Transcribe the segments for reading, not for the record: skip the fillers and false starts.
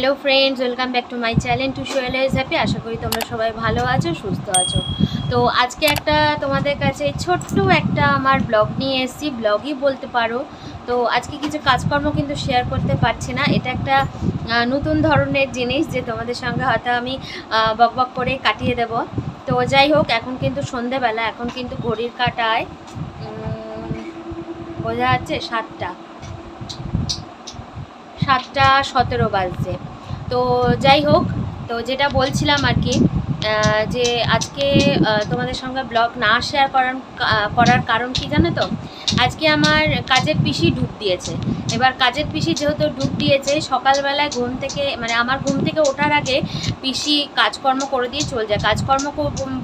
Hello friends, welcome back to my channel to show always happy. आशा करी तुम्हारा सबाई भालो आछो, सुस्थ आछो। तो आज के एक तुम्हारे काछे छोट्टो एक आमार ब्लग निये एसेछि, ब्लगई बोलते पारो। तो आज के किछु काजकर्म किन्तु शेयर करते पारछि ना, एटा एकटा नतून धरनेर जिनिस जे तोमादेर संगे हयतो आमी बकबक करे काटिये देब। तो जाई होक, एखन किन्तु सन्ध्येबेला, एखन किन्तु घड़िर काटाय बोझा जाच्छे 7টা 17 बाजছে। तो যাই হোক, তো যেটা বলছিলাম আর কি, যে আজকে তোমাদের সঙ্গে ব্লগ না শেয়ার করার কারণ কি জানো তো? আজকে আমার কাজের পিসি ডুব দিয়েছে। এবার কাজের পিসি যেহেতু ডুব দিয়েছে, সকালবেলায় ঘুম থেকে মানে আমার ঘুম থেকে ওঠার আগে পিসি কাজকর্ম করে দিয়ে চলে যায়। কাজকর্ম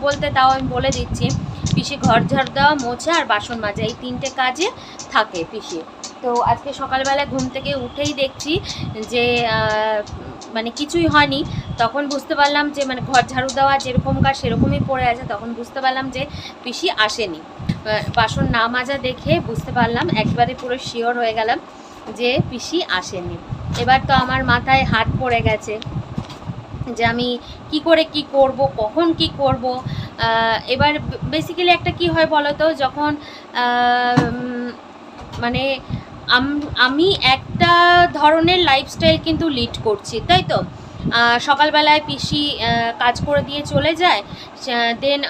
বলতে তাও আমি বলে দিচ্ছি, পিসি ঘর ঝাড় দেওয়া, মোছা আর বাসন মাজা, এই 3টে কাজে থাকে পিসি। তো আজকে সকালবেলা ঘুম থেকে উঠেই দেখছি যে মানে কিছুই হয়নি। তখন বুঝতে পারলাম যে মানে ঘর ঝাড়ু দেওয়া যেরকম কাজ সেরকমই পড়ে আছে। তখন বুঝতে পারলাম যে পিসি আসেনি। বাসন না মাজা দেখে বুঝতে পারলাম, একবারে পুরো শিওর হয়ে গেলাম যে পিসি আসেনি। এবার তো আমার মাথায় হাত পড়ে গেছে যে আমি কি করে কি করব, কখন কি করব। এবার বেসিক্যালি একটা কি হয় বলো তো, যখন মানে আমি একটা ধরনের লাইফস্টাইল কিন্তু লিড করছি, তাই তো। সকালবেলায় পিসি কাজ করে দিয়ে চলে যায়, দেন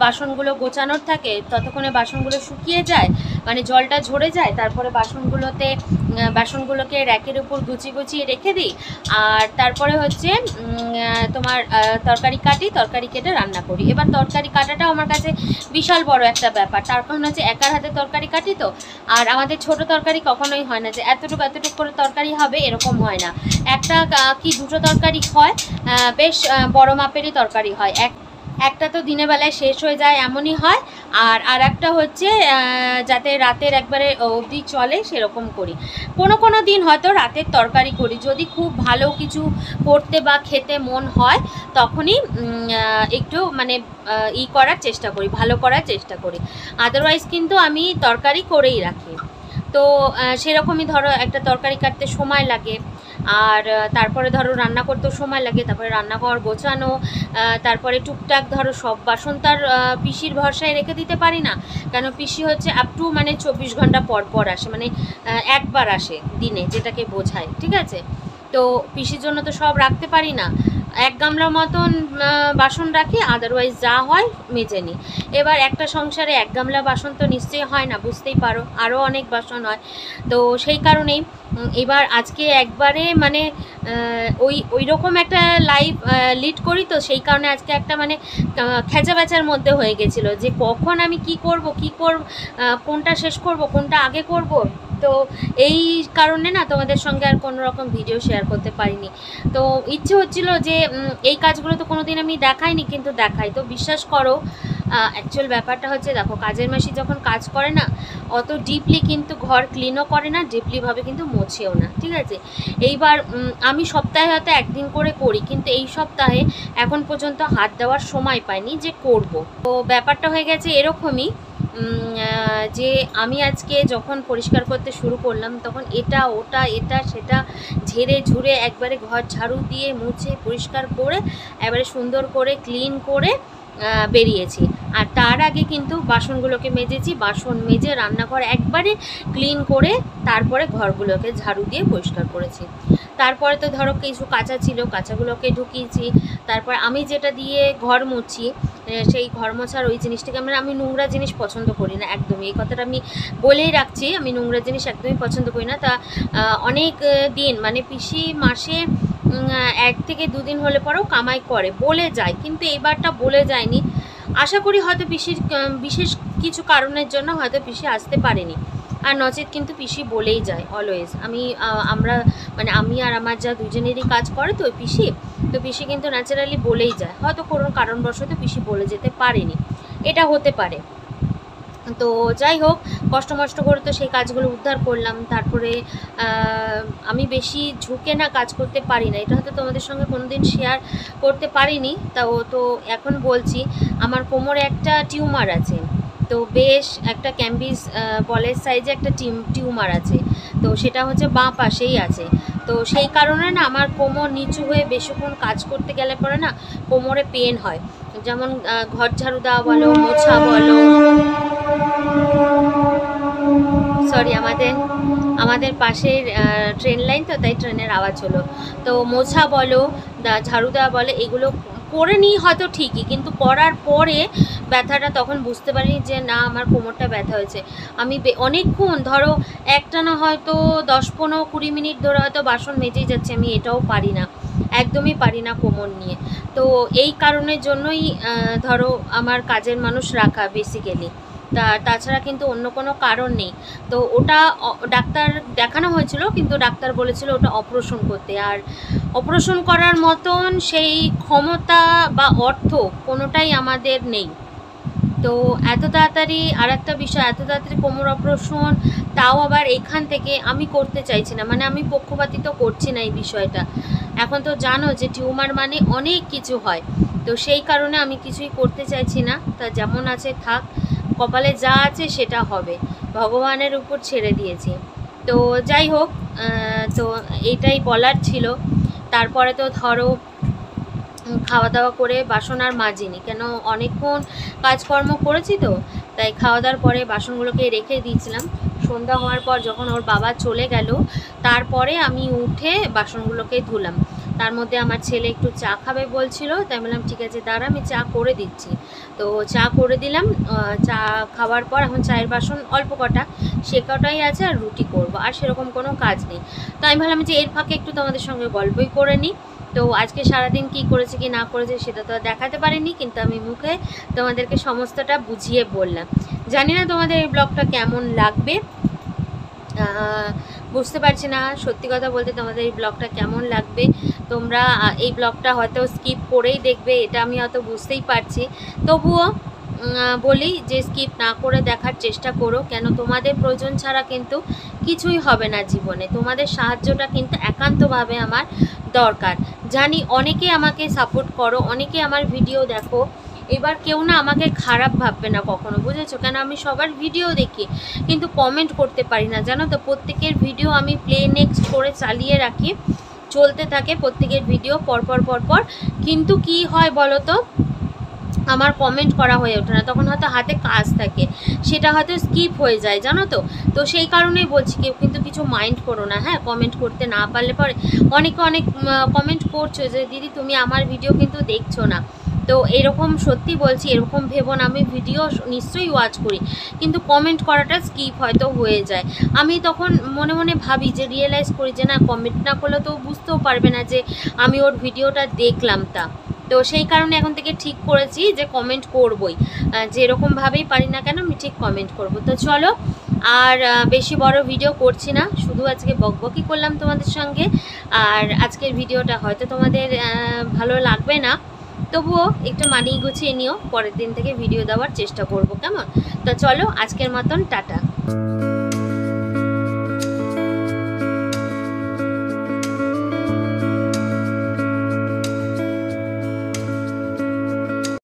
বাসনগুলো গোছানোর থাকে, ততক্ষণে বাসনগুলো শুকিয়ে যায়, মানে জলটা ঝরে যায়। তারপরে বাসনগুলোকে র্যাকের উপর গুছিয়ে রেখে দিই। আর তারপরে হচ্ছে তোমার তরকারি কেটে রান্না করি। এবার তরকারি কাটাটাও আমার কাছে বিশাল বড় একটা ব্যাপার। তার কারণ হচ্ছে একার হাতে তরকারি কাটি তো। আর আমাদের ছোট তরকারি কখনোই হয় না যে এতটুকু করে তরকারি হবে, এরকম হয় না। একটা কি দুটো তরকারি হয়, বেশ বড় মাপেরই তরকারি হয়। একটা তো দিনের বেলায় শেষ হয়ে যায় এমনই হয়, আর একটা হচ্ছে যাতে রাতের একবারে অবধি চলে সেরকম করি। কোনো দিন হয়তো রাতের তরকারি করি, যদি খুব ভালো কিছু করতে বা খেতে মন হয় তখনই একটু মানে করার চেষ্টা করি, ভালো করার চেষ্টা করি। আদারওয়াইজ কিন্তু আমি তরকারি করেই রাখি। তো সেরকমই ধরো একটা তরকারি কাটতে সময় লাগে, আর তারপরে ধরো রান্না করতেও সময় লাগে, তারপরে রান্নাঘর গোছানো, তারপরে টুকটাক ধরো সব বাসন তার পিসির ভরসায় রেখে দিতে পারি না। কেন পিসি হচ্ছে আপ টু মানে 24 ঘন্টা পর আসে, মানে একবার আসে দিনে, যেটাকে বোঝায়, ঠিক আছে। তো পিসির জন্য তো সব রাখতে পারি না, 1 গামলা মতন বাসন রাখি, আদারওয়াইজ যা হয় মেজে নিই। এবার একটা সংসারে 1 গামলা বাসন তো নিশ্চয়ই হয় না, বুঝতেই পারো, আরও অনেক বাসন হয়। তো সেই কারণেই এবার আজকে একবারে মানে ওই রকম একটা লাইফ লিড করি, তো সেই কারণে আজকে একটা মানে খেঁচা বেচার মধ্যে হয়ে গেছিলো যে কখন আমি কি করব, কোনটা শেষ করব, কোনটা আগে করব। তো এই কারণে না তোমাদের সঙ্গে আর কোনো রকম ভিডিও শেয়ার করতে পারিনি। তো ইচ্ছে হচ্ছিল যে এই কাজগুলো তো কোনো দিন আমি দেখাইনি, কিন্তু দেখাই। তো বিশ্বাস করো, অ্যাকচুয়াল ব্যাপারটা হচ্ছে, দেখো কাজের মাসি যখন কাজ করে না, অত ডিপলি কিন্তু ঘর ক্লিনও করে না, ডিপলিভাবে কিন্তু মোছেও না, ঠিক আছে। এইবার আমি সপ্তাহে হয়তো একদিন করে করি, কিন্তু এই সপ্তাহে এখন পর্যন্ত হাত দেওয়ার সময় পাইনি যে করব। তো ব্যাপারটা হয়ে গেছে এরকমই যে আমি আজকে যখন পরিষ্কার করতে শুরু করলাম, তখন এটা সেটা ঝেড়ে একবারে ঘর ঝাড়ু দিয়ে মুছে পরিষ্কার করে এবারে সুন্দর করে ক্লিন করে বেরিয়েছি। আর তার আগে কিন্তু বাসনগুলোকে মেজেছি, বাসন মেজে রান্নাঘর একবারে ক্লিন করে তারপরে ঘরগুলোকে ঝাড়ু দিয়ে পরিষ্কার করেছি। তারপরে তো ধরো কিছু কাঁচা ছিল, কাঁচাগুলোকে ঢুকিয়েছি। তারপর আমি যেটা দিয়ে ঘর মুছি, সেই ঘর মোছার ওই জিনিসটাকে আমি নোংরা জিনিস পছন্দ করি না একদমই, এই কথাটা আমি বলেই রাখছি। আমি নোংরা জিনিস একদমই পছন্দ করি না। তা অনেক দিন মানে পিসি মাসে 1 থেকে 2 দিন হলে পরেও কামাই করে, বলে যায়, কিন্তু এইবারটা বলে যায়নি। আশা করি হয়তো পিসির বিশেষ কিছু কারণের জন্য হয়তো পিসি আসতে পারেনি, আর নচেত কিন্তু পিসি বলেই যায় অলওয়েজ। আমরা মানে আমি আর আমার যা দুজনেরই কাজ করে তো পিসি, তো পিসি কিন্তু ন্যাচারালি বলেই যায়। হয়তো কোনো কারণবশত পিসি বলে যেতে পারেনি, এটা হতে পারে। তো যাই হোক, কষ্ট করে তো সেই কাজগুলো উদ্ধার করলাম। তারপরে আমি বেশি ঝুঁকে না কাজ করতে পারি না, এটা হয়তো তোমাদের সঙ্গে কোনো দিন শেয়ার করতে পারিনি। তো এখন বলছি, আমার কোমরে একটা টিউমার আছে। তো বেশ একটা ক্যাম্বিস বলের সাইজে একটা টিউমার আছে। তো সেটা হচ্ছে বাঁ পাশেই আছে। তো তো সেই কারণে না আমার কোমর নিচু হয়ে বেশিক্ষণ কাজ করতে গেলে পরে না কোমরে পেন হয়। যেমন ঘর ঝাড়ু দেওয়া বলো, মোছা বলো, সরি আমাদের পাশের ট্রেন লাইন তো, তাই ট্রেনের আওয়াজ হলো। তো মোছা বলো, ঝাড়ু দেওয়া বলো, এগুলো করে নিই হয়তো ঠিকই, কিন্তু করার পরে ব্যথাটা তখন বুঝতে পারি যে না আমার কোমরটা ব্যথা হয়েছে। আমি অনেকক্ষণ ধরো একটানা হয়তো 10-15-20 মিনিট ধরে হয়তো বাসন মেজেই যাচ্ছে, আমি এটাও পারি না, একদমই পারি না কোমর নিয়ে। তো এই কারণের জন্যই ধরো আমার কাজের মানুষ রাখা বেসিক্যালি, তাছাড়া কিন্তু অন্য কোনো কারণ নেই। তো ওটা ডাক্তার দেখানো হয়েছিল, কিন্তু ডাক্তার বলেছিল ওটা অপারেশন করতে, আর অপারেশন করার মতন সেই ক্ষমতা বা অর্থ কোনোটাই আমাদের নেই। তো এত তাড়াতাড়ি আর একটা বিষয়, এত তাড়াতাড়ি কোমর অপারেশন, তাও আবার এখান থেকে আমি করতে চাইছি না, মানে আমি পক্ষপাতিত্ব করছি না এই বিষয়টা। এখন তো জানো যে টিউমার মানে অনেক কিছু হয়, তো সেই কারণে আমি কিছুই করতে চাইছি না। তা যেমন আছে থাক, কপালে যা আছে সেটা হবে, ভগবানের উপর ছেড়ে দিয়েছি। তো যাই হোক, তো এইটাই বলার ছিল। তারপরে তো ধরো খাওয়া দাওয়া করে বাসন আর মাজিনি, কেন অনেকক্ষণ কাজকর্ম করেছি তো, তাই খাওয়া দাওয়ার পরে বাসনগুলোকে রেখে দিয়েছিলাম। সন্ধ্যা হওয়ার পর যখন ওর বাবা চলে গেল, তারপরে আমি উঠে বাসনগুলোকে ধুলাম। তার মধ্যে আমার ছেলে একটু চা খাবে বলছিল, তাই বললাম ঠিক আছে দাঁড়া আমি চা করে দিচ্ছি। তো চা করে দিলাম। চা খাওয়ার পর এখন চায়ের বাসন অল্প কটা, সে কটাই আছে, আর রুটি করব, আর সেরকম কোনো কাজ নেই। তো আমি ভাবলাম যে এর ফাঁকে একটু তোমাদের সঙ্গে গল্পই করে নিই। তো আজকে সারাদিন কি করেছে কি না করেছে সেটা তো দেখাতে পারিনি, কিন্তু আমি মুখে তোমাদেরকে সমস্তটা বুঝিয়ে বললাম। জানি না তোমাদের এই ব্লগটা কেমন লাগবে, বুঝতে পারছি না সত্যি কথা বলতে তোমাদের এই ব্লগটা কেমন লাগবে। তোমরা এই ব্লগটা হয়তো স্কিপ করেই দেখবে, এটা আমি হয়তো বুঝতেই পারছি, তবুও বলি যে স্কিপ না করে দেখার চেষ্টা করো, কেন তোমাদের প্রয়োজন ছাড়া কিন্তু কিছুই হবে না জীবনে। তোমাদের সাহায্যটা কিন্তু একান্তভাবে আমার দরকার। জানি অনেকে আমাকে সাপোর্ট করো, অনেকে আমার ভিডিও দেখো, এবার কেউ না আমাকে খারাপ ভাববে না কখনো, বুঝেছো? কেন আমি সবার ভিডিও দেখি, কিন্তু কমেন্ট করতে পারি না, জানো তো। প্রত্যেকের ভিডিও আমি প্লে নেক্সট করে চালিয়ে রাখি, চলতে থাকে প্রত্যেকের ভিডিও পরপর, কিন্তু কি হয় বলো তো, আমার কমেন্ট করা হয়ে ওঠে না, তখন হয়তো হাতে কাজ থাকে, সেটা হয়তো স্কিপ হয়ে যায়, জানো তো। তো সেই কারণেই বলছি, কেউ কিন্তু কিছু মাইন্ড করো না, হ্যাঁ। কমেন্ট করতে না পারলে পরে অনেকে অনেক কমেন্ট করছো যে দিদি তুমি আমার ভিডিও কিন্তু দেখছো না। তো এরকম সত্যি বলছি, এরকম ভেবো না, আমি ভিডিও নিশ্চয়ই ওয়াচ করি, কিন্তু কমেন্ট করাটা স্কিপ হয়তো হয়ে যায়। আমি তখন মনে মনে ভাবি যে রিয়েলাইজ করি যে না, কমেন্ট না করলে তো বুঝতেও পারবে না যে আমি ওর ভিডিওটা দেখলাম। তো সেই কারণে এখন থেকে ঠিক করেছি যে কমেন্ট করবই, যেরকমভাবেই পারি না কেন আমি ঠিক কমেন্ট করব। তো চলো, আর বেশি বড় ভিডিও করছি না, শুধু আজকে বকবকি করলাম তোমাদের সঙ্গে। আর আজকের ভিডিওটা হয়তো তোমাদের ভালো লাগবে না, তবুও একটু মানিয়ে গুছিয়ে নিও, পরের দিন থেকে ভিডিও দেওয়ার চেষ্টা করব, কেমন? তো চলো আজকের মতন টাটা।